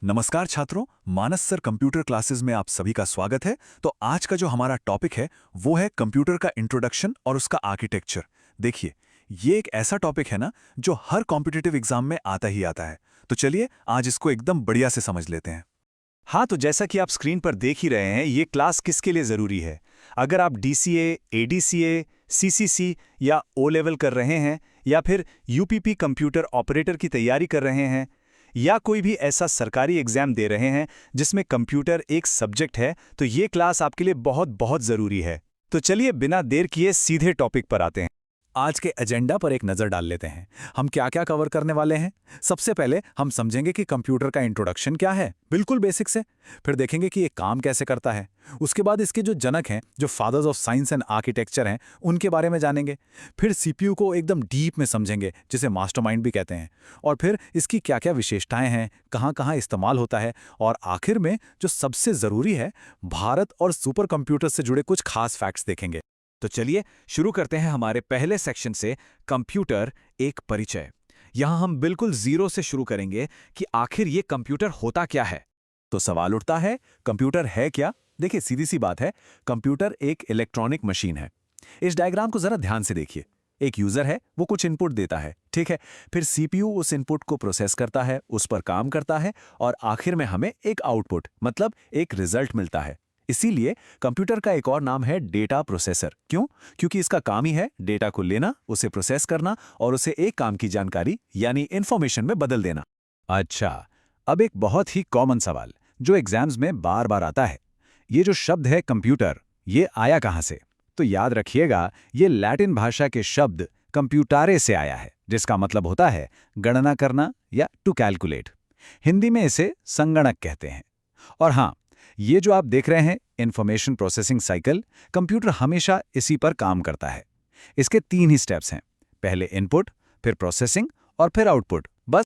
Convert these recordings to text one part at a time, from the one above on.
नमस्कार छात्रों, मानस sir computer classes में आप सभी का स्वागत है। तो आज का जो हमारा टॉपिक है वो है कंप्यूटर का इंट्रोडक्शन और उसका आर्किटेक्चर। देखिए, ये एक ऐसा टॉपिक है ना जो हर कॉम्पिटिटिव एग्जाम में आता ही आता है। तो चलिए आज इसको एकदम बढ़िया से समझ लेते हैं। हाँ, तो जैसा कि आप स्क्रीन पर देख ही रहे हैं, ये क्लास किसके लिए ज़रूरी है। अगर आप डीसीए, एडीसीए, सीसीसी या ओ लेवल कर रहे हैं, या फिर यूपीपी कंप्यूटर ऑपरेटर की तैयारी कर रहे हैं, या कोई भी ऐसा सरकारी एग्जाम दे रहे हैं जिसमें कंप्यूटर एक सब्जेक्ट है, तो ये क्लास आपके लिए बहुत बहुत ज़रूरी है। तो चलिए बिना देर किए सीधे टॉपिक पर आते हैं। आज के एजेंडा पर एक नज़र डाल लेते हैं। हम क्या क्या कवर करने वाले हैं। सबसे पहले हम समझेंगे कि कंप्यूटर का इंट्रोडक्शन क्या है, बिल्कुल बेसिक से। फिर देखेंगे कि ये काम कैसे करता है। उसके बाद इसके जो जनक हैं, जो fathers of science and architecture हैं, उनके बारे में जानेंगे। फिर सीपीयू को एकदम डीप में समझेंगे, जिसे मास्टरमाइंड भी कहते हैं। और फिर इसकी क्या क्या विशेषताएं हैं, कहाँ कहाँ इस्तेमाल होता है। और आखिर में जो सबसे ज़रूरी है, भारत और सुपर कंप्यूटर से जुड़े कुछ खास फैक्ट्स देखेंगे। तो चलिए शुरू करते हैं हमारे पहले सेक्शन से, कंप्यूटर एक परिचय। यहाँ हम बिल्कुल जीरो से शुरू करेंगे कि आखिर ये कंप्यूटर होता क्या है। तो सवाल उठता है, कंप्यूटर है क्या? देखिए, सीधी सी बात है, कंप्यूटर एक इलेक्ट्रॉनिक मशीन है। इस डायग्राम को जरा ध्यान से देखिए। एक यूजर है, वो कुछ इनपुट देता है, ठीक है। फिर सीपीयू उस इनपुट को प्रोसेस करता है, उस पर काम करता है, और आखिर में हमें एक आउटपुट मतलब एक रिजल्ट मिलता है। इसीलिए कंप्यूटर का एक और नाम है डेटा प्रोसेसर। क्यों? क्योंकि इसका काम ही है डेटा को लेना, उसे प्रोसेस करना और उसे एक काम की जानकारी यानी इंफॉर्मेशन में बदल देना। अच्छा, अब एक बहुत ही कॉमन सवाल जो एग्जाम्स में बार बार आता है, ये जो शब्द है कंप्यूटर, ये आया कहाँ से? तो याद रखिएगा, ये लैटिन भाषा के शब्द कंप्यूटारे से आया है, जिसका मतलब होता है गणना करना या टू कैलकुलेट। हिंदी में इसे संगणक कहते हैं। और हाँ, ये जो आप देख रहे हैं इंफॉर्मेशन प्रोसेसिंग साइकिल, कंप्यूटर हमेशा इसी पर काम करता है। इसके 3 ही स्टेप्स हैं, पहले इनपुट, फिर प्रोसेसिंग और फिर आउटपुट। बस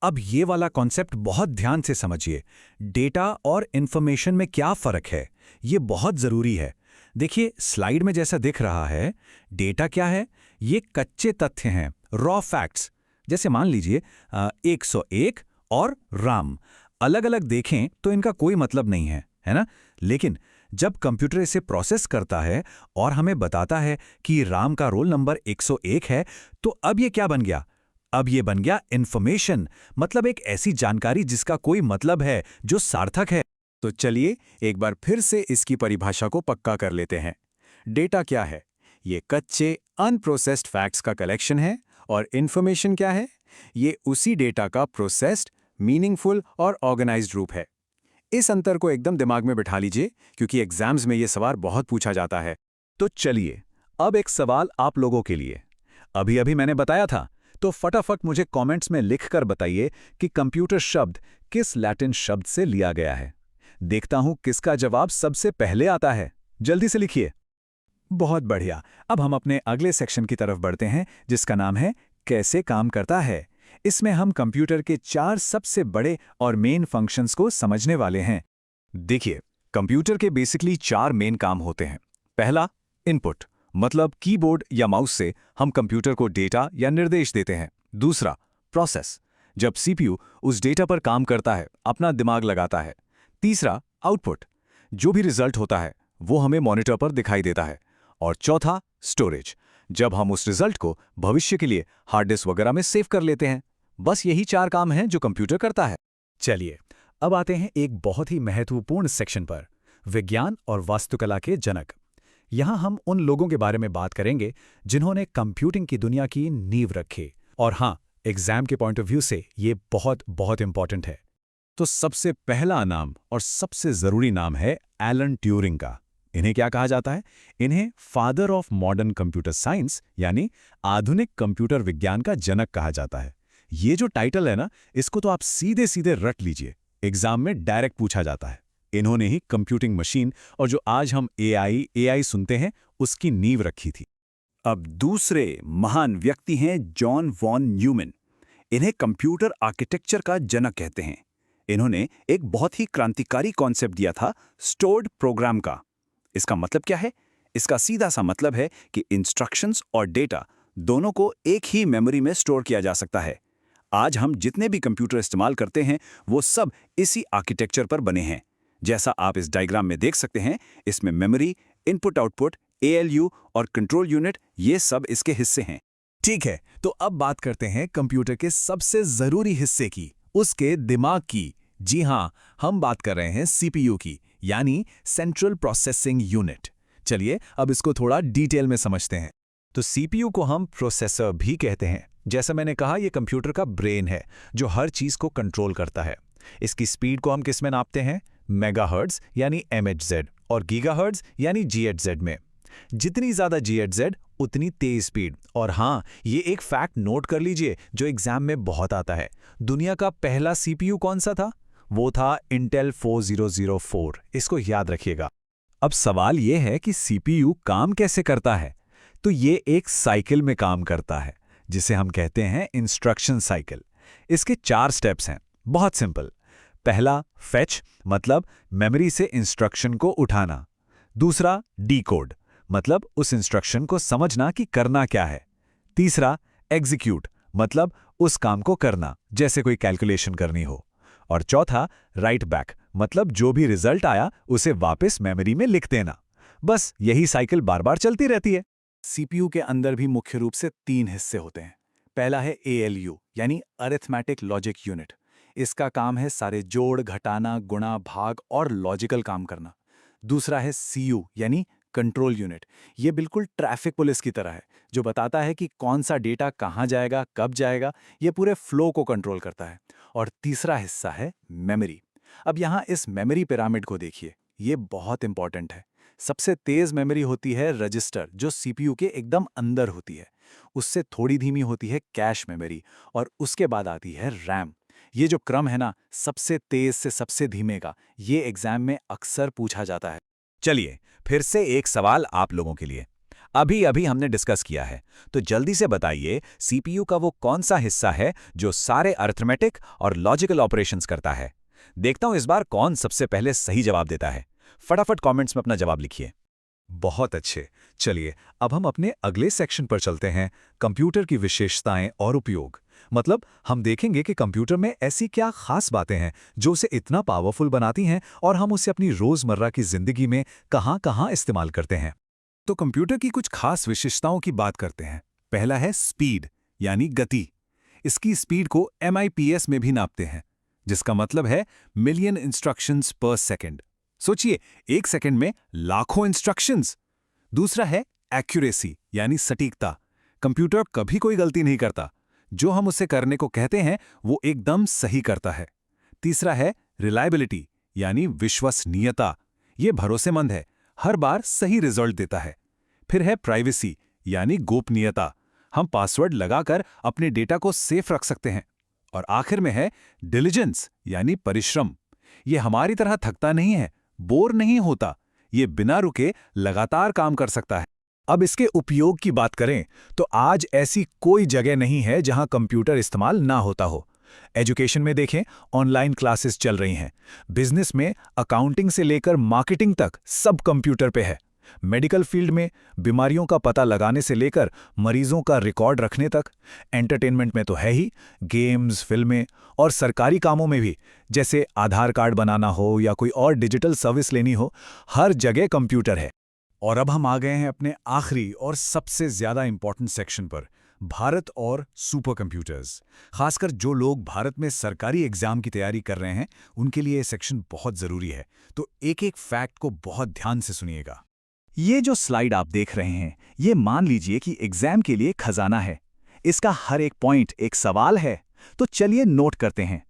अब ये वाला कॉन्सेप्ट बहुत ध्यान से समझिए। डेटा और इंफॉर्मेशन में क्या फ़र्क है, ये बहुत ज़रूरी है। देखिए, स्लाइड में जैसा दिख रहा है, डेटा क्या है? ये कच्चे तथ्य हैं, रॉ फैक्ट्स। जैसे मान लीजिए 101 और राम अलग अलग देखें तो इनका कोई मतलब नहीं है ना? लेकिन जब कंप्यूटर इसे प्रोसेस करता है और हमें बताता है कि राम का रोल नंबर 101 है, तो अब ये क्या बन गया? अब ये बन गया इंफॉर्मेशन, मतलब एक ऐसी जानकारी जिसका कोई मतलब है, जो सार्थक है। तो चलिए एक बार फिर से इसकी परिभाषा को पक्का कर लेते हैं। डेटा क्या है? ये कच्चे अनप्रोसेस्ड फैक्ट्स का कलेक्शन है। और इंफॉर्मेशन क्या है? ये उसी डेटा का प्रोसेस्ड, मीनिंगफुल और ऑर्गेनाइज्ड रूप है। इस अंतर को एकदम दिमाग में बिठा लीजिए, क्योंकि एग्जाम्स में ये सवाल बहुत पूछा जाता है। तो चलिए, अब एक सवाल आप लोगों के लिए। अभी अभी मैंने बताया था, तो फटाफट मुझे कमेंट्स में लिखकर बताइए कि कंप्यूटर शब्द किस लैटिन शब्द से लिया गया है। देखता हूं किसका जवाब सबसे पहले आता है। जल्दी से लिखिए। बहुत बढ़िया। अब हम अपने अगले सेक्शन की तरफ बढ़ते हैं, जिसका नाम है कैसे काम करता है। इसमें हम कंप्यूटर के 4 सबसे बड़े और मेन फंक्शंस को समझने वाले हैं। देखिए, कंप्यूटर के बेसिकली 4 मेन काम होते हैं। पहला, इनपुट, मतलब कीबोर्ड या माउस से हम कंप्यूटर को डेटा या निर्देश देते हैं। दूसरा, प्रोसेस, जब सीपीयू उस डेटा पर काम करता है, अपना दिमाग लगाता है। तीसरा, आउटपुट, जो भी रिजल्ट होता है वो हमें मॉनिटर पर दिखाई देता है। और चौथा, स्टोरेज, जब हम उस रिजल्ट को भविष्य के लिए हार्ड डिस्क वगैरह में सेव कर लेते हैं। बस यही 4 काम हैं जो कंप्यूटर करता है। चलिए, अब आते हैं एक बहुत ही महत्वपूर्ण सेक्शन पर, विज्ञान और वास्तुकला के जनक। यहाँ हम उन लोगों के बारे में बात करेंगे जिन्होंने कंप्यूटिंग की दुनिया की नींव रखी। और हाँ, एग्जाम के पॉइंट ऑफ व्यू से ये बहुत बहुत इंपॉर्टेंट है। तो सबसे पहला नाम और सबसे जरूरी नाम है एलन ट्यूरिंग का। इन्हें क्या कहा जाता है? इन्हें father of modern computer science यानी आधुनिक कंप्यूटर विज्ञान का जनक कहा जाता है। ये जो टाइटल है ना, इसको तो आप सीधे सीधे रट लीजिए, एग्जाम में डायरेक्ट पूछा जाता है। इन्होंने ही कंप्यूटिंग मशीन और जो आज हम एआई सुनते हैं, उसकी नींव रखी थी। अब दूसरे महान व्यक्ति हैं जॉन वॉन न्यूमैन। इन्हें कंप्यूटर आर्किटेक्चर का जनक कहते हैं। इन्होंने एक बहुत ही क्रांतिकारी कॉन्सेप्ट दिया था, स्टोर्ड प्रोग्राम का। इसका मतलब क्या है? इसका सीधा सा मतलब है कि इंस्ट्रक्शंस और डेटा दोनों को एक ही मेमोरी में स्टोर किया जा सकता है। आज हम जितने भी कंप्यूटर इस्तेमाल करते हैं वो सब इसी आर्किटेक्चर पर बने हैं। जैसा आप इस डायग्राम में देख सकते हैं, इसमें मेमोरी, इनपुट आउटपुट, ALU और कंट्रोल यूनिट, ये सब इसके हिस्से हैं। ठीक है, तो अब बात करते हैं कंप्यूटर के सबसे जरूरी हिस्से की, उसके दिमाग की। जी हाँ, हम बात कर रहे हैं CPU की, यानी सेंट्रल प्रोसेसिंग यूनिट। चलिए अब इसको थोड़ा डिटेल में समझते हैं। तो CPU को हम प्रोसेसर भी कहते हैं। जैसा मैंने कहा, ये कंप्यूटर का ब्रेन है जो हर चीज को कंट्रोल करता है। इसकी स्पीड को हम किस में नापते हैं? मेगाहर्ट्ज यानी MHz और गीगाहर्ट्ज यानी GHz में। जितनी ज्यादा GHz उतनी तेज स्पीड। और हाँ, ये एक फैक्ट नोट कर लीजिए जो एग्जाम में बहुत आता है। दुनिया का पहला CPU कौन सा था? वो था इंटेल 4004। इसको याद रखिएगा। अब सवाल ये है कि CPU काम कैसे करता है? तो ये एक साइकिल में काम करता है जिसे हम कहते हैं इंस्ट्रक्शन साइकिल। इसके 4 स्टेप्स हैं, बहुत सिंपल। पहला, फेच, मतलब मेमोरी से इंस्ट्रक्शन को उठाना। दूसरा, डीकोड, मतलब उस इंस्ट्रक्शन को समझना कि करना क्या है। तीसरा, एग्जीक्यूट, मतलब उस काम को करना, जैसे कोई कैलकुलेशन करनी हो। और चौथा, राइट बैक, मतलब जो भी रिजल्ट आया उसे वापस मेमोरी में लिख देना। बस यही साइकिल बार बार चलती रहती है। CPU के अंदर भी मुख्य रूप से 3 हिस्से होते हैं। पहला है ALU, यानी अरिथमेटिक लॉजिक यूनिट। इसका काम है सारे जोड़, घटाना, गुणा, भाग और लॉजिकल काम करना। दूसरा है CU, यानी कंट्रोल यूनिट। ये बिल्कुल ट्रैफिक पुलिस की तरह है, जो बताता है कि कौन सा डेटा कहाँ जाएगा, कब जाएगा। ये पूरे फ्लो को कंट्रोल करता है। और तीसरा हिस्सा है मेमोरी। अब यहाँ इस मेमोरी पिरामिड को देखिए, ये बहुत इंपॉर्टेंट है। सबसे तेज मेमोरी होती है रजिस्टर, जो CPU के एकदम अंदर होती है। उससे थोड़ी धीमी होती है कैश मेमोरी, और उसके बाद आती है रैम। ये जो क्रम है ना, सबसे तेज से सबसे धीमे का, ये एग्जाम में अक्सर पूछा जाता है। चलिए फिर से एक सवाल आप लोगों के लिए। अभी अभी हमने डिस्कस किया है, तो जल्दी से बताइए CPU का वो कौन सा हिस्सा है जो सारे अरिथमेटिक और लॉजिकल ऑपरेशंस करता है। देखता हूं इस बार कौन सबसे पहले सही जवाब देता है। फटाफट कमेंट्स में अपना जवाब लिखिए। बहुत अच्छे। चलिए अब हम अपने अगले सेक्शन पर चलते हैं, कंप्यूटर की विशेषताएं और उपयोग। मतलब हम देखेंगे कि कंप्यूटर में ऐसी क्या खास बातें हैं जो उसे इतना पावरफुल बनाती हैं और हम उसे अपनी रोजमर्रा की जिंदगी में कहां-कहां इस्तेमाल करते हैं। तो कंप्यूटर की कुछ खास विशेषताओं की बात करते हैं। पहला है स्पीड, यानी गति। इसकी स्पीड को MIPS में भी नापते हैं, जिसका मतलब है मिलियन इंस्ट्रक्शंस पर सेकंड। सोचिए, 1 सेकंड में लाखों इंस्ट्रक्शंस। दूसरा है एक्यूरेसी, यानी सटीकता। कंप्यूटर कभी कोई गलती नहीं करता। जो हम उसे करने को कहते हैं वो एकदम सही करता है। तीसरा है रिलायबिलिटी, यानी विश्वसनीयता। ये भरोसेमंद है, हर बार सही रिजल्ट देता है। फिर है प्राइवेसी, यानी गोपनीयता। हम पासवर्ड लगाकर अपने डेटा को सेफ रख सकते हैं। और आखिर में है डिलिजेंस, यानी परिश्रम। ये हमारी तरह थकता नहीं है, बोर नहीं होता। ये बिना रुके लगातार काम कर सकता है। अब इसके उपयोग की बात करें तो आज ऐसी कोई जगह नहीं है जहां कंप्यूटर इस्तेमाल ना होता हो। एजुकेशन में देखें, ऑनलाइन क्लासेस चल रही हैं। बिजनेस में अकाउंटिंग से लेकर मार्केटिंग तक सब कंप्यूटर पे है। मेडिकल फील्ड में बीमारियों का पता लगाने से लेकर मरीजों का रिकॉर्ड रखने तक। एंटरटेनमेंट में तो है ही, गेम्स, फिल्में, और सरकारी कामों में भी, जैसे आधार कार्ड बनाना हो या कोई और डिजिटल सर्विस लेनी हो, हर जगह कंप्यूटर है। और अब हम आ गए हैं अपने आखिरी और सबसे ज्यादा इंपॉर्टेंट सेक्शन पर, भारत और सुपर कंप्यूटर्स। खासकर जो लोग भारत में सरकारी एग्जाम की तैयारी कर रहे हैं, उनके लिए ये सेक्शन बहुत जरूरी है। तो एक एक फैक्ट को बहुत ध्यान से सुनिएगा। ये जो स्लाइड आप देख रहे हैं, ये मान लीजिए कि एग्जाम के लिए खजाना है। इसका हर एक पॉइंट एक सवाल है। तो चलिए नोट करते हैं।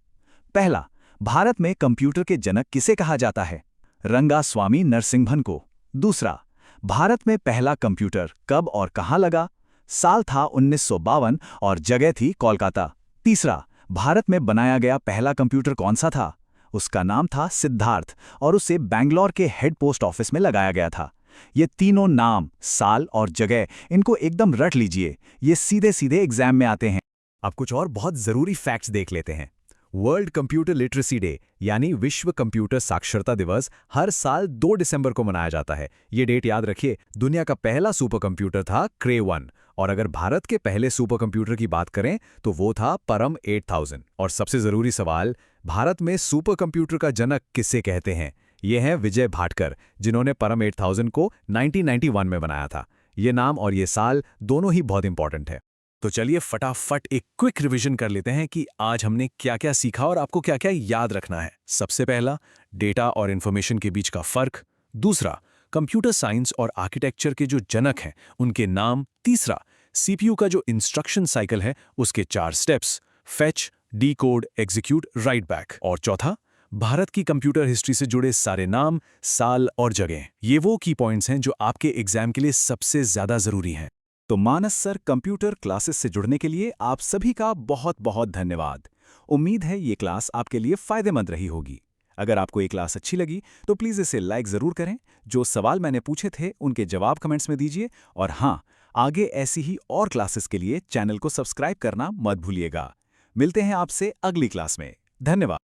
पहला, भारत में कंप्यूटर के जनक किसे कहा जाता है? रंगास्वामी नरसिम्हन को। दूसरा, भारत में पहला कंप्यूटर कब और कहां लगा? साल था 1952 और जगह थी कोलकाता। तीसरा, भारत में बनाया गया पहला कंप्यूटर कौन सा था? उसका नाम था सिद्धार्थ और उसे बैंगलोर के हेड पोस्ट ऑफिस में लगाया गया था। ये तीनों नाम, साल और जगह, इनको एकदम रट लीजिए। ये सीधे सीधे एग्जाम में आते हैं। अब कुछ और बहुत जरूरी फैक्ट्स देख लेते हैं। वर्ल्ड कंप्यूटर लिटरेसी डे यानी विश्व कंप्यूटर साक्षरता दिवस हर साल 2 दिसंबर को मनाया जाता है। ये डेट याद रखिए, दुनिया का पहला सुपर कंप्यूटर था क्रे 1 और अगर भारत के पहले सुपर कंप्यूटर की बात करें तो वो था परम 8000। और सबसे जरूरी सवाल, भारत में सुपर कंप्यूटर का जनक किसे कहते हैं? ये हैं विजय भाटकर, जिन्होंने परम 8000 को 1991 में बनाया था। ये नाम और ये साल दोनों ही बहुत इंपॉर्टेंट है। तो चलिए फटाफट एक क्विक रिवीजन कर लेते हैं कि आज हमने क्या क्या सीखा और आपको क्या क्या याद रखना है। सबसे पहला, डेटा और इन्फॉर्मेशन के बीच का फर्क। दूसरा, कंप्यूटर साइंस और आर्किटेक्चर के जो जनक हैं उनके नाम। तीसरा, सीपीयू का जो इंस्ट्रक्शन साइकिल है उसके 4 steps, fetch, decode, execute, right back. और चौथा, भारत की कंप्यूटर हिस्ट्री से जुड़े सारे नाम, साल और जगह। ये वो की पॉइंट्स हैं जो आपके एग्जाम के लिए सबसे ज्यादा जरूरी हैं। तो मानस सर कंप्यूटर क्लासेस से जुड़ने के लिए आप सभी का बहुत बहुत धन्यवाद। उम्मीद है ये क्लास आपके लिए फायदेमंद रही होगी। अगर आपको ये क्लास अच्छी लगी तो प्लीज़ इसे लाइक ज़रूर करें। जो सवाल मैंने पूछे थे उनके जवाब कमेंट्स में दीजिए और हाँ, आगे ऐसी ही और क्लासेस के लिए चैनल को सब्सक्राइब करना मत भूलिएगा। मिलते हैं आपसे अगली क्लास में। धन्यवाद।